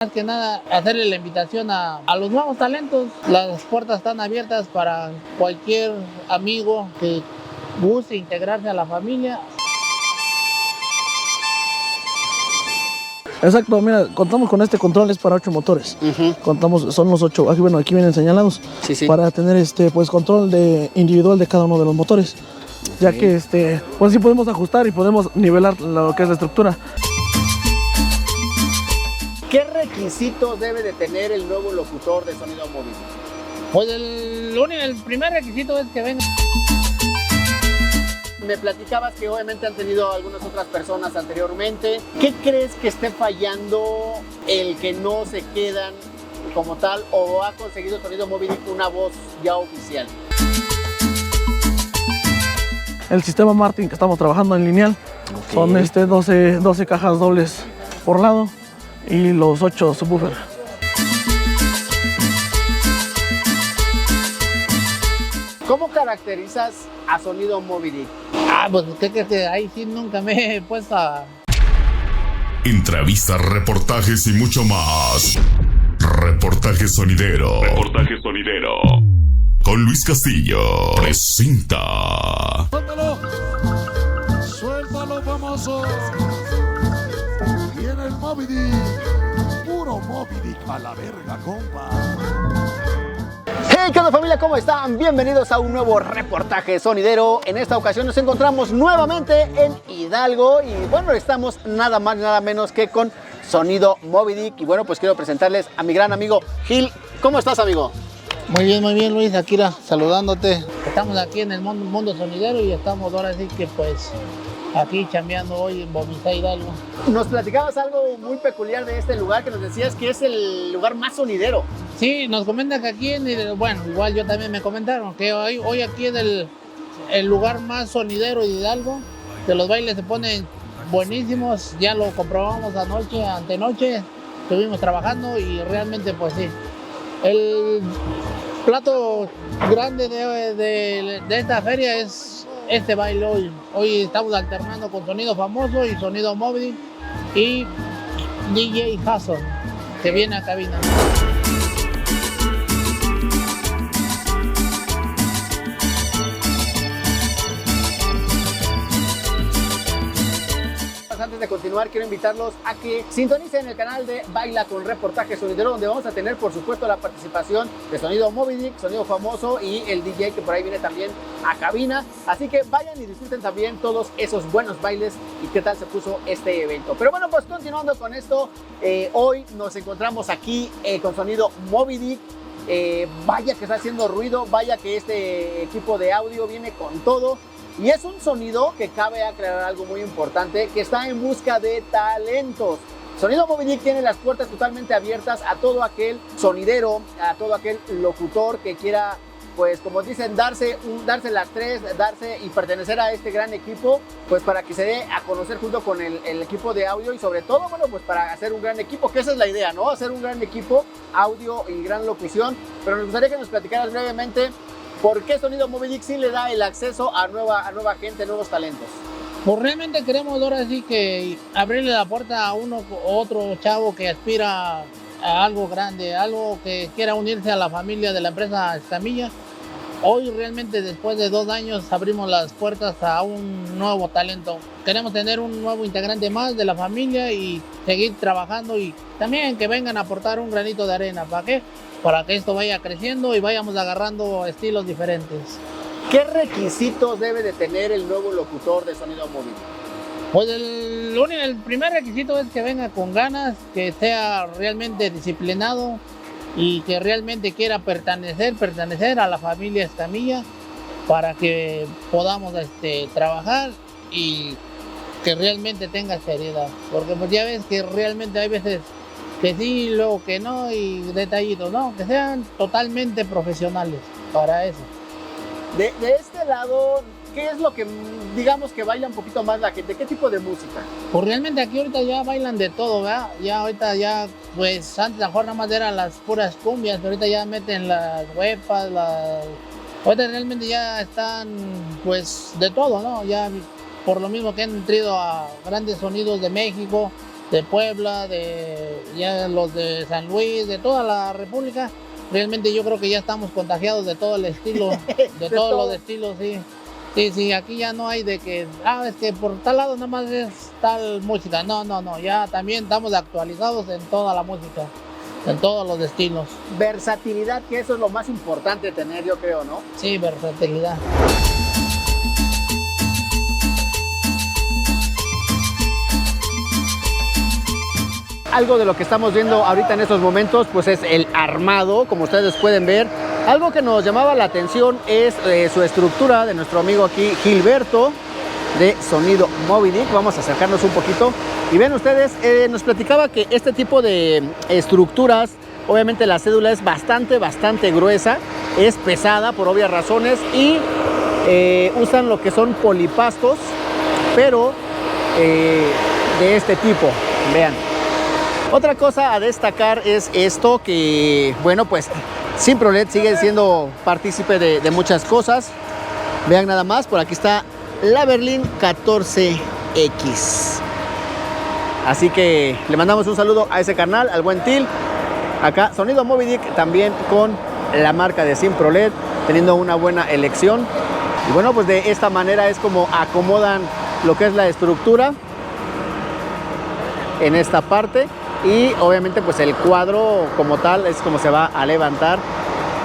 Más que nada, hacerle la invitación a los nuevos talentos. Las puertas están abiertas para cualquier amigo que guste integrarse a la familia. Exacto, mira, contamos con este control, es para 8 motores. Contamos, son los 8, aquí vienen señalados, para tener pues control individual de cada uno de los motores. Ya que pues sí podemos ajustar y podemos nivelar lo que es la estructura. ¿Qué requisitos debe de tener el nuevo locutor de Sonido Móvil? Pues el primer requisito es que venga. Me platicabas que obviamente han tenido algunas otras personas anteriormente. ¿Qué crees que esté fallando el que no se quedan como tal o ha conseguido Sonido Móvil una voz ya oficial? El sistema Martin que estamos trabajando en lineal son 12 cajas dobles por lado y los 8 subwoofers. ¿Cómo caracterizas a Sonido Móvil? Pues usted que ahí sí nunca me he puesto a... Entrevistas, reportajes y mucho más. Reportaje sonidero. Reportaje sonidero. Con Luis Castillo presenta. ¡Suéltalo! ¡Suéltalo, famoso! Viene el Moby Dick. Puro Moby Dick a la verga, compa. Hey, ¿qué onda, familia? ¿Cómo están? Bienvenidos a un nuevo reportaje sonidero. En esta ocasión nos encontramos nuevamente en Hidalgo y bueno, estamos nada más nada menos que con Sonido Moby Dick. Y bueno, pues quiero presentarles a mi gran amigo Gil. ¿Cómo estás, amigo? Muy bien, Luis, Akira, saludándote. Estamos aquí en el mundo sonidero y estamos ahora sí que pues aquí chambeando hoy en Bovisa Hidalgo. Nos platicabas algo muy peculiar de este lugar, que nos decías que es el lugar más sonidero. Sí, nos comentan que aquí, bueno, igual yo también me comentaron que hoy aquí es el lugar más sonidero de Hidalgo, que los bailes se ponen buenísimos, ya lo comprobamos antenoche, estuvimos trabajando y realmente pues sí. El plato grande de esta feria es este baile hoy. Hoy estamos alternando con Sonido Famoso y Sonido Móvil y DJ Jason, que viene a cabina. Antes de continuar, quiero invitarlos a que sintonicen el canal de Baila con Reportaje Sonidero, donde vamos a tener, por supuesto, la participación de Sonido Moby Dick, Sonido Famoso y el DJ que por ahí viene también a cabina. Así que vayan y disfruten también todos esos buenos bailes y qué tal se puso este evento. Pero bueno, pues continuando con esto, hoy nos encontramos aquí con Sonido Moby Dick. Vaya que está haciendo ruido, vaya que este equipo de audio viene con todo. Y es un sonido que cabe aclarar algo muy importante, que está en busca de talentos. Sonido Moby Dick tiene las puertas totalmente abiertas a todo aquel sonidero, a todo aquel locutor que quiera, pues como dicen, darse las tres, darse y pertenecer a este gran equipo, pues para que se dé a conocer junto con el equipo de audio y sobre todo, bueno, pues para hacer un gran equipo, que esa es la idea, ¿no? Hacer un gran equipo, audio y gran locución. Pero nos gustaría que nos platicaras brevemente ¿por qué Sonido Moby Dick sí le da el acceso a nueva gente, nuevos talentos? Pues realmente queremos ahora sí que abrirle la puerta a uno u otro chavo que aspira a algo grande, algo que quiera unirse a la familia de la empresa Escamilla. Hoy realmente después de 2 años abrimos las puertas a un nuevo talento. Queremos tener un nuevo integrante más de la familia y seguir trabajando y también que vengan a aportar un granito de arena. ¿Para qué? Para que esto vaya creciendo y vayamos agarrando estilos diferentes. ¿Qué requisitos debe de tener el nuevo locutor de Sonido Móvil? Pues el primer requisito es que venga con ganas, que sea realmente disciplinado y que realmente quiera pertenecer a la familia Escamilla para que podamos trabajar y que realmente tenga seriedad. Porque pues ya ves que realmente hay veces que sí, luego que no y detallitos, no, que sean totalmente profesionales para eso. De este lado, ¿qué es lo que digamos que baila un poquito más la gente? ¿Qué tipo de música? Pues realmente aquí ahorita ya bailan de todo, ¿verdad? Ya ahorita ya, pues antes a lo mejor nada más eran las puras cumbias, pero ahorita ya meten las huepas, ahorita realmente ya están pues de todo, ¿no? Ya por lo mismo que han traído a grandes sonidos de México, Puebla, de ya los de San Luis, de toda la República. Realmente yo creo que ya estamos contagiados de todo el estilo, de todos los estilos, sí. Sí, aquí ya no hay de que, es que por tal lado nada más es tal música. No, ya también estamos actualizados en toda la música, en todos los estilos. Versatilidad, que eso es lo más importante tener, yo creo, ¿no? Sí, versatilidad. Algo de lo que estamos viendo ahorita en estos momentos, pues es el armado, como ustedes pueden ver. Algo que nos llamaba la atención es su estructura de nuestro amigo aquí, Gilberto, de Sonido Moby Dick. Vamos a acercarnos un poquito. Y ven ustedes, nos platicaba que este tipo de estructuras, obviamente la cédula es bastante gruesa, es pesada por obvias razones y usan lo que son polipastos, pero de este tipo, vean. Otra cosa a destacar es esto que, bueno, pues Simprolet sigue siendo partícipe de muchas cosas. Vean nada más, por aquí está la Berlin 14X. Así que le mandamos un saludo a ese carnal, al buen Til. Acá Sonido Moby Dick también con la marca de Simprolet, teniendo una buena elección. Y bueno, pues de esta manera es como acomodan lo que es la estructura en esta parte. Y obviamente pues el cuadro como tal es como se va a levantar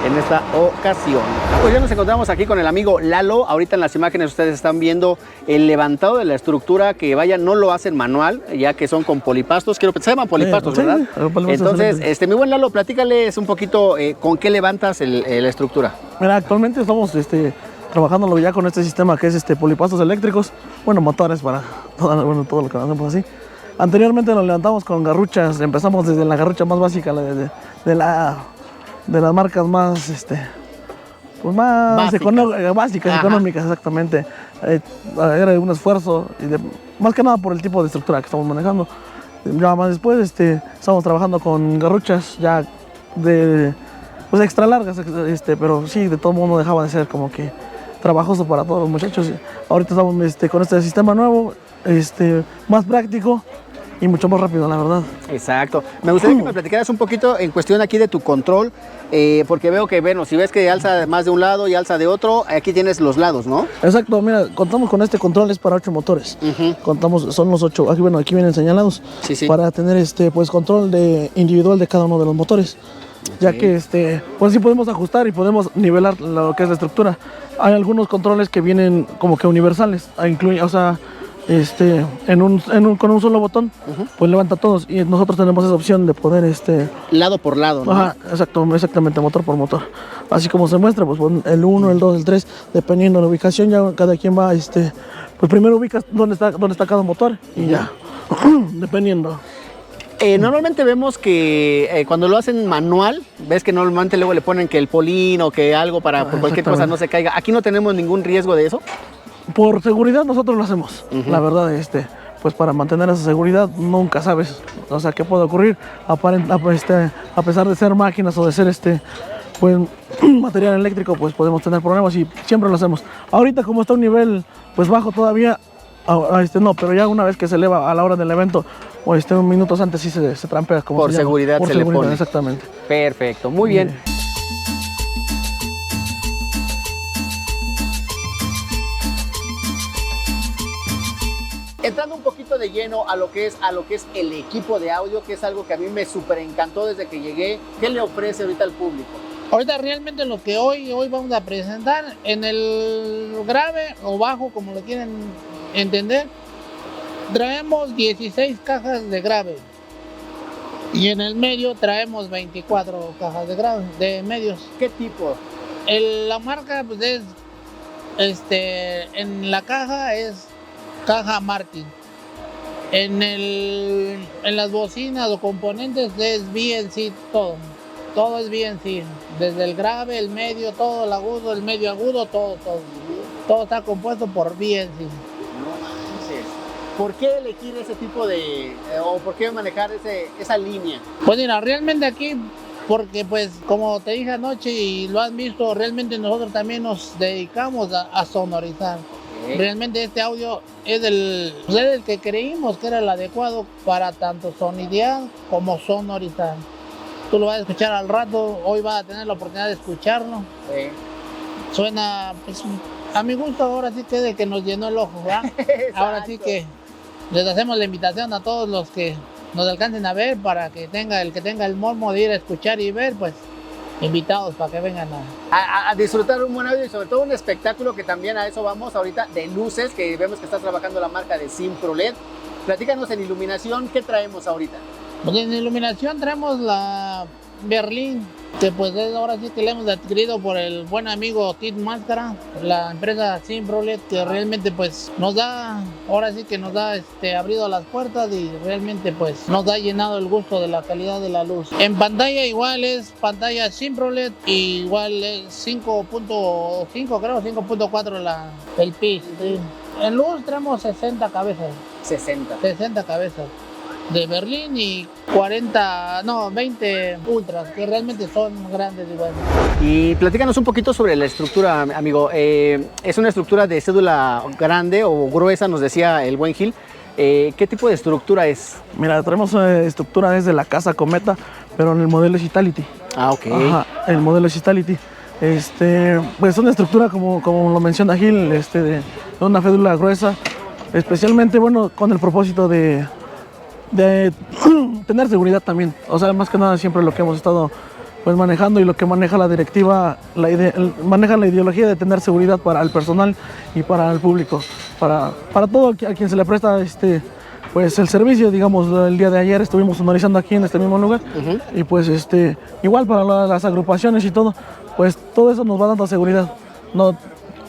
en esta ocasión. Pues ya nos encontramos aquí con el amigo Lalo. Ahorita en las imágenes ustedes están viendo el levantado de la estructura, que vaya, no lo hacen manual, ya que son con polipastos. Creo que se llaman polipastos, ¿verdad? Entonces, mi buen Lalo, platícales un poquito con qué levantas la estructura. Mira, actualmente estamos trabajándolo ya con este sistema que es polipastos eléctricos, bueno, motores para todo lo que hacemos así. Anteriormente nos levantamos con garruchas, empezamos desde la garrucha más básica, de las marcas más, más básicas, económicas, exactamente. Era un esfuerzo, más que nada por el tipo de estructura que estamos manejando. Ya más después estamos trabajando con garruchas ya pues extra largas, pero sí, de todo modo dejaba de ser como que trabajoso para todos los muchachos. Ahorita estamos con este sistema nuevo, más práctico y mucho más rápido, la verdad. Exacto. Me gustaría que me platicaras un poquito en cuestión aquí de tu control, porque veo que, bueno, si ves que alza más de un lado y alza de otro, aquí tienes los lados, ¿no? Exacto, mira, contamos con este control, es para 8 motores. Son los 8, aquí vienen señalados, para tener pues control individual de cada uno de los motores. Ya que pues sí podemos ajustar y podemos nivelar lo que es la estructura. Hay algunos controles que vienen como que universales, o sea, con un solo botón, pues levanta todos, y nosotros tenemos esa opción de poder lado por lado, ¿no? Ajá, exactamente, motor por motor. Así como se muestra, pues el 1, el 2, el 3, dependiendo de la ubicación, ya cada quien va, pues primero ubicas dónde está cada motor y ya, dependiendo. Normalmente vemos que cuando lo hacen manual, ves que normalmente luego le ponen que el polín o que algo para por cualquier cosa no se caiga. Aquí no tenemos ningún riesgo de eso. Por seguridad nosotros lo hacemos, la verdad, pues para mantener esa seguridad nunca sabes, o sea, qué puede ocurrir, a pesar de ser máquinas o de ser pues material eléctrico, pues podemos tener problemas y siempre lo hacemos. Ahorita como está un nivel pues bajo todavía, no, pero ya una vez que se eleva a la hora del evento, o minutos antes sí se trampea, como por seguridad se le pone. Exactamente. Perfecto, muy bien. Entrando un poquito de lleno a lo que es el equipo de audio, que es algo que a mí me súper encantó desde que llegué. ¿Qué le ofrece ahorita al público? Ahorita realmente lo que hoy vamos a presentar en el grave o bajo, como lo quieren entender, traemos 16 cajas de grave y en el medio traemos 24 cajas de grave, de medios. ¿Qué tipo? La marca pues es, en la caja es caja Martin. En las bocinas o componentes es BNC todo es BNC, desde el grave, el medio, todo el agudo, el medio agudo, todo está compuesto por BNC. No manches. ¿Por qué elegir ese tipo o por qué manejar esa línea? Pues mira, realmente aquí, porque pues como te dije anoche y lo has visto, realmente nosotros también nos dedicamos a sonorizar. Realmente este audio es el que creímos que era el adecuado para tanto sonidad como sonoridad. Tú lo vas a escuchar al rato, hoy vas a tener la oportunidad de escucharlo. Sí. Suena, pues, a mi gusto, ahora sí que de que nos llenó el ojo, ¿verdad? Ahora sí que les hacemos la invitación a todos los que nos alcancen a ver para que el que tenga el mormo de ir a escuchar y ver, pues invitados para que vengan a disfrutar un buen audio y sobre todo un espectáculo, que también a eso vamos ahorita, de luces, que vemos que está trabajando la marca de Simprolet. Platícanos en iluminación, ¿qué traemos ahorita? Pues en iluminación traemos la Berlín, que pues ahora sí que la hemos adquirido por el buen amigo Kit Máscara, la empresa Simprolet, que realmente pues nos da, ahora sí que nos da abrido las puertas y realmente pues nos ha llenado el gusto de la calidad de la luz. En pantalla igual es pantalla Simprolet, y igual es 5.5 creo, 5.4 el PIS. ¿Sí? En luz tenemos 60 cabezas. 60 cabezas de Berlín y 20 ultras, que realmente son grandes igual. Y platícanos un poquito sobre la estructura, amigo. ¿Es una estructura de cédula grande o gruesa, nos decía el buen Gil? ¿Qué tipo de estructura es? Mira, traemos estructura desde la casa Cometa, pero en el modelo es Itality. Ah, ok. Ajá, el modelo es Itality. Pues una estructura, como lo menciona Gil, de una fédula gruesa, especialmente, bueno, con el propósito de tener seguridad también. O sea, más que nada siempre lo que hemos estado pues manejando y lo que maneja la directiva, maneja la ideología de tener seguridad para el personal y para el público, para todo a quien se le presta pues el servicio. Digamos, el día de ayer estuvimos sonorizando aquí en este mismo lugar, y pues igual para las agrupaciones y todo, pues todo eso nos va dando seguridad. No,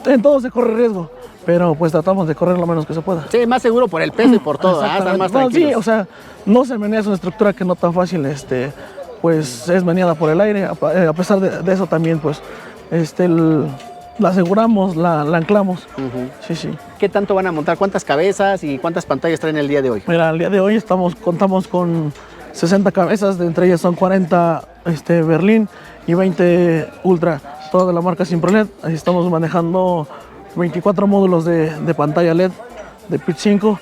en todo se corre riesgo, pero pues tratamos de correr lo menos que se pueda. Sí, más seguro por el peso y por todo, estar más tranquilos. Sí, o sea, no se menea, es una estructura que no tan fácil, pues es meneada por el aire. A pesar de eso también, pues, la aseguramos, la anclamos. Sí. ¿Qué tanto van a montar? ¿Cuántas cabezas y cuántas pantallas traen el día de hoy? Mira, el día de hoy contamos con 60 cabezas, de entre ellas son 40 Berlín y 20 Ultra, toda de la marca Simprolet. Estamos manejando 24 módulos de pantalla LED de pitch 5.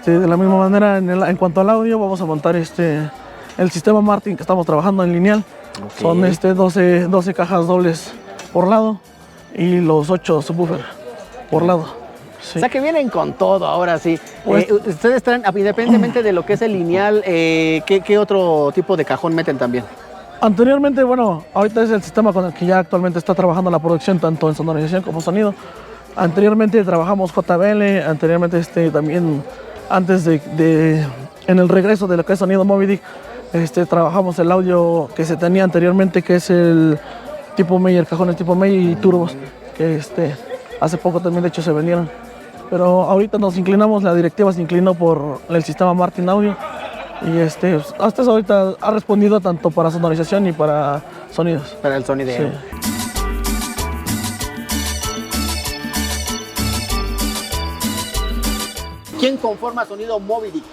De la misma manera, en cuanto al audio, vamos a montar el sistema Martin que estamos trabajando en lineal. Okay. Son 12 cajas dobles por lado y los 8 subwoofer por lado. Sí. O sea que vienen con todo ahora sí. Pues, ustedes traen, independientemente de lo que es el lineal, ¿qué otro tipo de cajón meten también? Anteriormente, bueno, ahorita es el sistema con el que ya actualmente está trabajando la producción, tanto en sonorización como sonido. Anteriormente trabajamos JBL, anteriormente también, antes en el regreso de lo que es sonido Moby Dick, trabajamos el audio que se tenía anteriormente, que es el tipo Meyer, cajones tipo Meyer y turbos, que hace poco también de hecho se vendieron. Pero ahorita la directiva se inclinó por el sistema Martin Audio, y hasta eso ahorita ha respondido tanto para sonorización y para sonidos. Para el sonideo. Sí. ¿Quién conforma Sonido Moby Dick?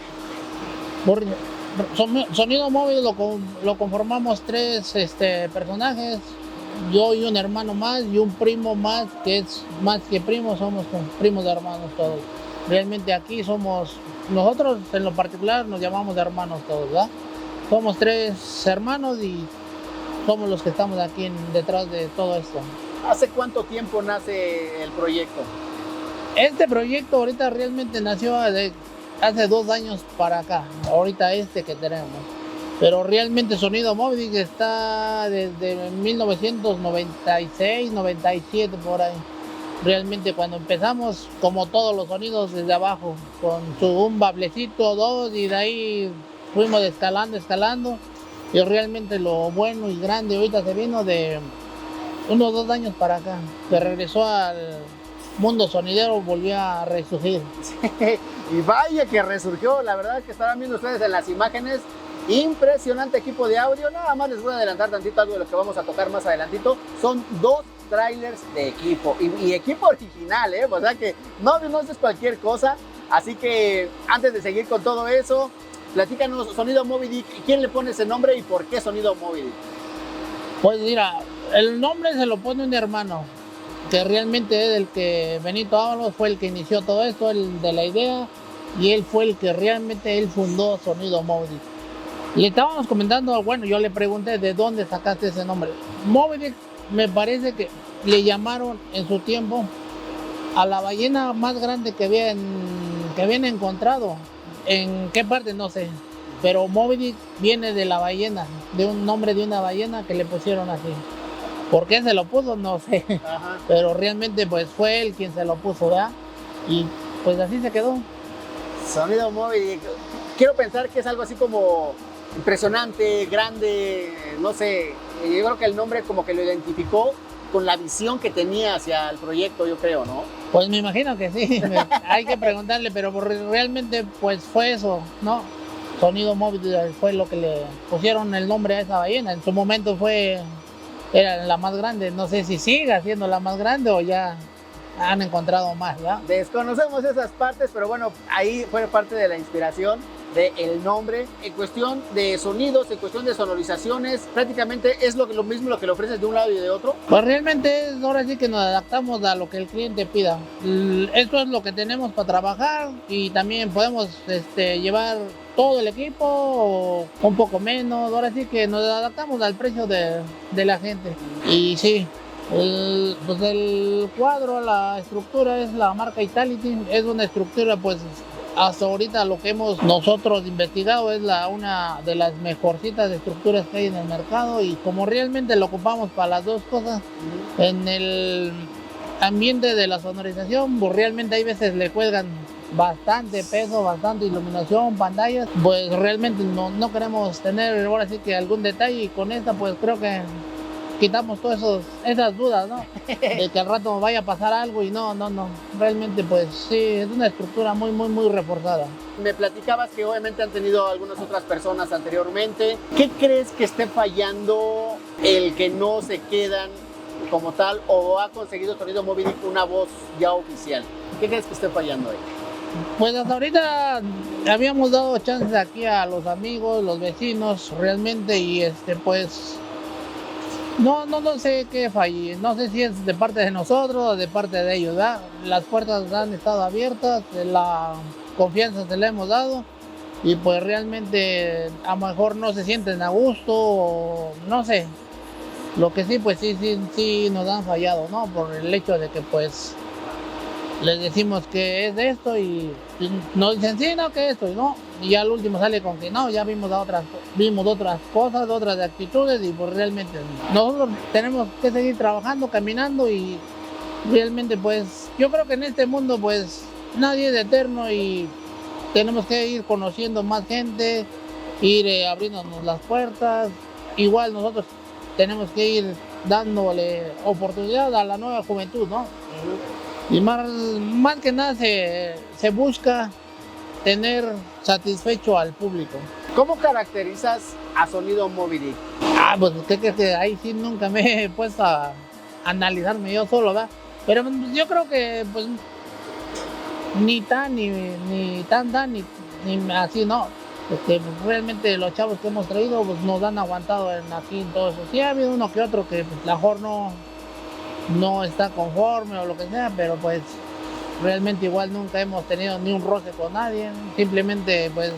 Sonido Moby lo conformamos 3 personajes, yo y un hermano más y un primo más, que es más que primo, somos primos de hermanos todos. Realmente aquí nosotros en lo particular nos llamamos hermanos todos, ¿verdad? Somos 3 hermanos y somos los que estamos aquí detrás de todo esto. ¿Hace cuánto tiempo nace el proyecto? Este proyecto ahorita realmente nació hace 2 años para acá, ahorita que tenemos. Pero realmente Sonido Moby Dick está desde 1996, 97 por ahí. Realmente cuando empezamos, como todos los sonidos desde abajo, con un bablecito, 2, y de ahí fuimos escalando. Y realmente lo bueno y grande ahorita se vino de unos 2 años para acá. Se regresó al mundo sonidero, volvió a resurgir. Y vaya que resurgió, la verdad es que estarán viendo ustedes en las imágenes. Impresionante equipo de audio. Nada más les voy a adelantar tantito algo de lo que vamos a tocar más adelantito. Son 2 trailers de equipo y equipo original, o sea que no es cualquier cosa. Así que antes de seguir con todo eso, platícanos, Sonido Moby Dick, ¿quién le pone ese nombre y por qué Sonido Moby Dick? Pues mira, el nombre se lo pone un hermano que realmente es el que Benito Ábalos fue el que inició todo esto, el de la idea, y él fue el que realmente él fundó Sonido Moby Dick. Le estábamos comentando, bueno, yo le pregunté de dónde sacaste ese nombre. Moby Dick me parece que le llamaron en su tiempo a la ballena más grande que habían encontrado. ¿En qué parte? No sé. Pero Moby Dick viene de la ballena, de un nombre de una ballena que le pusieron así. ¿Por qué se lo puso? No sé. Ajá. Pero realmente pues fue él quien se lo puso, ¿verdad? Y pues así se quedó. Sonido Moby Dick. Quiero pensar que es algo así como impresionante, grande, no sé. Yo creo que el nombre como que lo identificó con la visión que tenía hacia el proyecto, yo creo, ¿no? Pues me imagino que sí. Hay que preguntarle, pero realmente pues fue eso, ¿no? Sonido Moby Dick fue lo que le pusieron el nombre a esa ballena. En su momento era la más grande. No sé si siga siendo la más grande o ya han encontrado más, ¿ya? Desconocemos esas partes, pero bueno, ahí fue parte de la inspiración del nombre. En cuestión de sonidos, en cuestión de sonorizaciones, prácticamente es lo mismo lo que le ofreces de un lado y de otro. Pues realmente ahora sí que nos adaptamos a lo que el cliente pida. Esto es lo que tenemos para trabajar y también podemos llevar todo el equipo o un poco menos. Ahora sí que nos adaptamos al precio de la gente. Y sí, pues el cuadro, la estructura es la marca Itality. Es una estructura pues hasta ahorita lo que hemos nosotros investigado es una de las mejorcitas estructuras que hay en el mercado, y como realmente lo ocupamos para las dos cosas, en el ambiente de la sonorización, pues realmente hay veces le cuelgan bastante peso, bastante iluminación, pantallas, pues realmente no queremos tener ahora sí que algún detalle, y con esta pues creo que quitamos todas esas dudas, ¿no? De que al rato vaya a pasar algo y no. Realmente, pues sí, es una estructura muy reforzada. Me platicabas que obviamente han tenido algunas otras personas anteriormente. ¿Qué crees que esté fallando el que no se quedan como tal, o ha conseguido Sonido Moby Dick una voz ya oficial? ¿Qué crees que esté fallando ahí? Pues hasta ahorita habíamos dado chances aquí a los amigos, los vecinos, realmente, y pues no sé qué falle, no sé si es de parte de nosotros o de parte de ellos, ¿verdad? Las puertas han estado abiertas, la confianza se la hemos dado, y pues realmente a lo mejor no se sienten a gusto, o no sé. Lo que sí, pues sí nos han fallado, ¿no? Por el hecho de que pues les decimos que es de esto y nos dicen sí, no, que esto, y no. Y ya al último sale con que no, ya vimos otras cosas, otras actitudes, y pues realmente nosotros tenemos que seguir trabajando, caminando, y realmente pues yo creo que en este mundo pues nadie es eterno y tenemos que ir conociendo más gente, ir abriéndonos las puertas. Igual nosotros tenemos que ir dándole oportunidad a la nueva juventud, ¿no? Y más que nada se busca tener satisfecho al público. ¿Cómo caracterizas a Sonido Moby Dick? Pues que ahí sí nunca me he puesto a analizarme yo solo, ¿verdad? Pero yo creo que pues ni tan ni así, no. Realmente los chavos que hemos traído pues nos han aguantado aquí en todo eso. Sí ha habido uno que otro que pues, a lo mejor no está conforme o lo que sea, pero pues realmente igual nunca hemos tenido ni un roce con nadie. Simplemente pues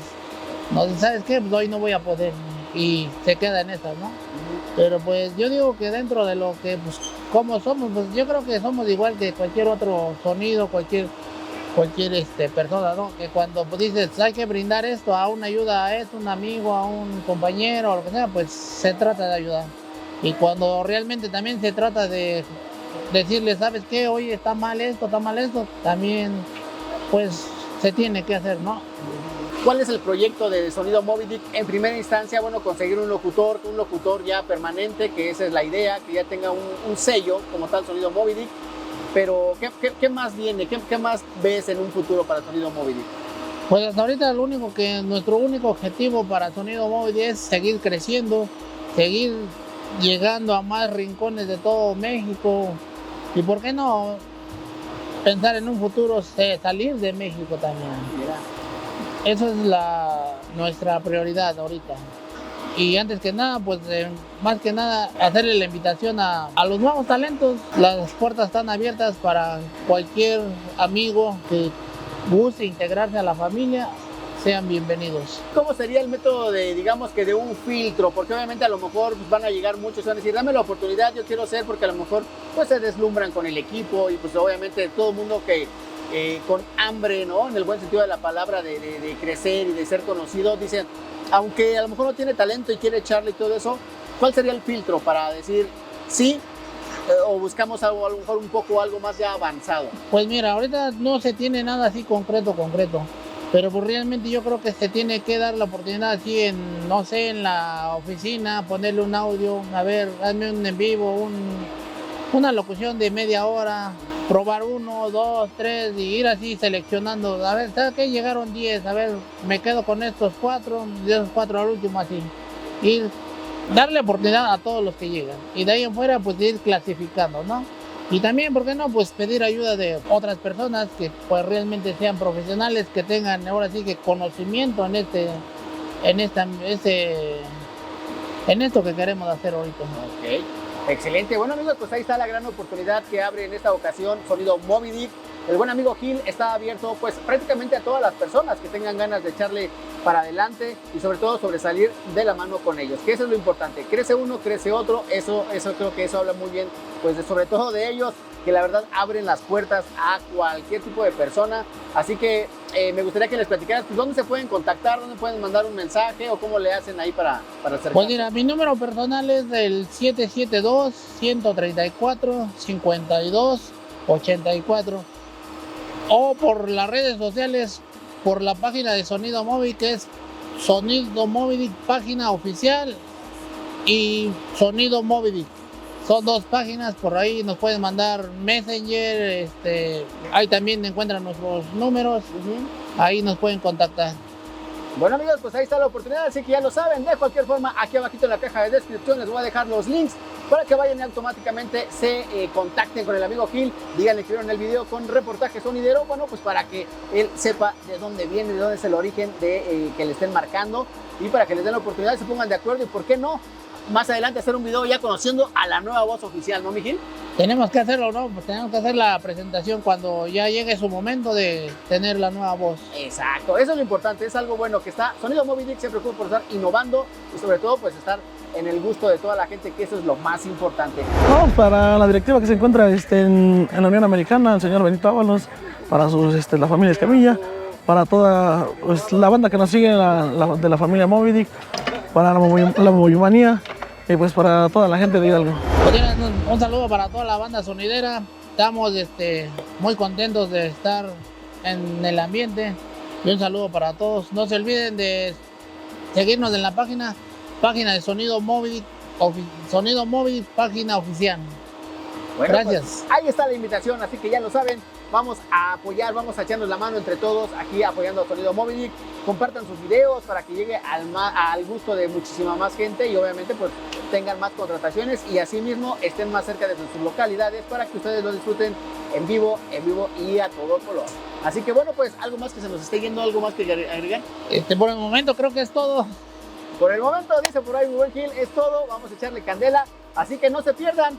nos dicen, ¿sabes qué? Pues hoy no voy a poder, y se queda en esas, ¿no? Pero pues yo digo que dentro de lo que pues como somos, pues yo creo que somos igual que cualquier otro sonido, cualquier persona, ¿no? Que cuando pues, dices hay que brindar esto, a una ayuda a esto, un amigo, a un compañero o lo que sea, pues se trata de ayudar. Y cuando realmente también se trata de decirle, ¿sabes qué? Oye, está mal esto, también pues se tiene que hacer, ¿no? ¿Cuál es el proyecto de Sonido Moby Dick? En primera instancia, bueno, conseguir un locutor ya permanente, que esa es la idea, que ya tenga un sello como tal Sonido Moby Dick. Pero, ¿qué más viene? ¿Qué más ves en un futuro para Sonido Moby Dick? Pues hasta ahorita nuestro único objetivo para Sonido Moby Dick es seguir creciendo, seguir llegando a más rincones de todo México, y por qué no pensar en un futuro salir de México también. Mira. Eso es nuestra prioridad ahorita. Y antes que nada, pues más que nada, hacerle la invitación a los nuevos talentos. Las puertas están abiertas para cualquier amigo que guste integrarse a la familia. Sean bienvenidos. ¿Cómo sería el método de, digamos que de un filtro? Porque obviamente a lo mejor pues, van a llegar muchos y van a decir, dame la oportunidad, yo quiero ser, porque a lo mejor pues se deslumbran con el equipo y pues obviamente todo el mundo que con hambre, ¿no? En el buen sentido de la palabra, de crecer y de ser conocido, dicen, aunque a lo mejor no tiene talento y quiere echarle y todo eso, ¿cuál sería el filtro para decir sí? ¿O buscamos algo, a lo mejor un poco algo más ya avanzado? Pues mira, ahorita no se tiene nada así concreto. Pero pues realmente yo creo que se tiene que dar la oportunidad así en, no sé, en la oficina, ponerle un audio, a ver, hazme un en vivo, una locución de media hora, probar 1, 2, 3 y ir así seleccionando. A ver, ¿sabes qué? Llegaron 10, a ver, me quedo con estos 4, de esos 4 al último así. Ir, darle oportunidad a todos los que llegan. Y de ahí en fuera pues ir clasificando, ¿no? Y también, ¿por qué no? Pues pedir ayuda de otras personas que pues realmente sean profesionales, que tengan ahora sí que conocimiento en esto que queremos hacer ahorita. Ok, excelente. Bueno amigos, pues ahí está la gran oportunidad que abre en esta ocasión Sonido Moby Dick. El buen amigo Gil está abierto pues prácticamente a todas las personas que tengan ganas de echarle para adelante y sobre todo sobresalir de la mano con ellos, que eso es lo importante. Crece uno, crece otro, eso creo que eso habla muy bien pues sobre todo de ellos, que la verdad abren las puertas a cualquier tipo de persona. Así que me gustaría que les platicaras pues, dónde se pueden contactar, dónde pueden mandar un mensaje o cómo le hacen ahí para acercarse. Pues mira, mi número personal es el 772-134-52-84 o por las redes sociales, por la página de Sonido Móvil, que es Sonido Móvil, página oficial, y Sonido Móvil. Son 2 páginas, por ahí nos pueden mandar Messenger, ahí también encuentran nuestros números, ahí nos pueden contactar. Bueno amigos, pues ahí está la oportunidad, así que ya lo saben, de cualquier forma aquí abajito en la caja de descripción les voy a dejar los links para que vayan y automáticamente se contacten con el amigo Gil, díganle que vieron el video con Reportaje Sonidero, bueno pues para que él sepa de dónde viene, de dónde es el origen de que le estén marcando y para que les den la oportunidad, se pongan de acuerdo y por qué no, más adelante hacer un video ya conociendo a la nueva voz oficial, ¿no mi Gil? Tenemos que hacerlo, ¿no? Pues tenemos que hacer la presentación cuando ya llegue su momento de tener la nueva voz. Exacto, eso es lo importante, es algo bueno que está. Sonido Moby Dick se preocupa por estar innovando y sobre todo pues estar en el gusto de toda la gente, que eso es lo más importante. No, para la directiva que se encuentra en la Unión Americana, el señor Benito Ábalos, para la familia Escamilla, para toda pues, la banda que nos sigue de la familia Moby Dick, para la Movimanía y pues para toda la gente de Hidalgo. Un saludo para toda la banda sonidera. Estamos muy contentos de estar en el ambiente y un saludo para todos. No se olviden de seguirnos en la página de Sonido Móvil, página oficial. Bueno, gracias. Pues, ahí está la invitación, así que ya lo saben, vamos a apoyar, vamos a echarnos la mano entre todos aquí apoyando a Sonido Moby Dick. Compartan sus videos para que llegue al gusto de muchísima más gente y obviamente pues tengan más contrataciones y asimismo estén más cerca de sus localidades para que ustedes lo disfruten en vivo y a todo color. Así que bueno, pues algo más que se nos esté yendo, algo más que agregar. Por el momento creo que es todo. Por el momento, dice por ahí mi buen Gil, es todo, vamos a echarle candela, así que no se pierdan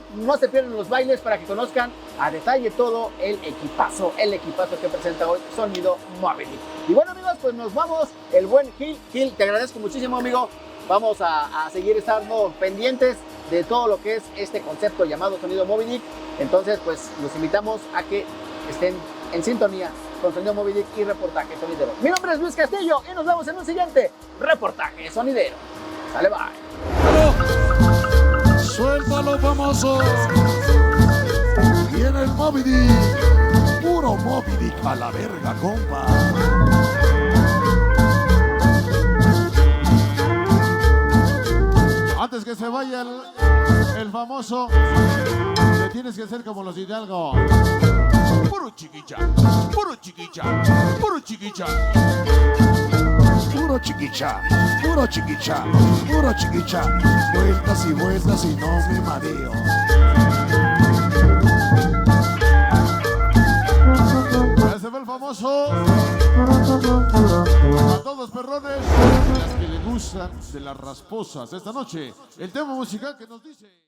los bailes para que conozcan a detalle todo el equipazo que presenta hoy Sonido Móvil. Y bueno amigos, pues nos vamos, el buen Gil, te agradezco muchísimo amigo, vamos a seguir estando pendientes de todo lo que es este concepto llamado Sonido Móvil, entonces pues los invitamos a que estén en sintonía con Sonido Moby Dick y Reportaje Sonidero. Mi nombre es Luis Castillo y nos vemos en un siguiente Reportaje Sonidero. Sale, bye. Suéltalo, famoso. Viene el Moby Dick. Puro Moby Dick a la verga, compa. Antes que se vaya el famoso, le tienes que hacer como los Hidalgo. Puro chiquicha, puro chiquicha, puro chiquicha. Puro chiquicha, puro chiquicha, puro chiquicha. Vueltas y vueltas y no me mareo. Ya se ve el famoso. A todos perrones, las que le gustan. de las rasposas. Esta noche, el tema musical que nos dice...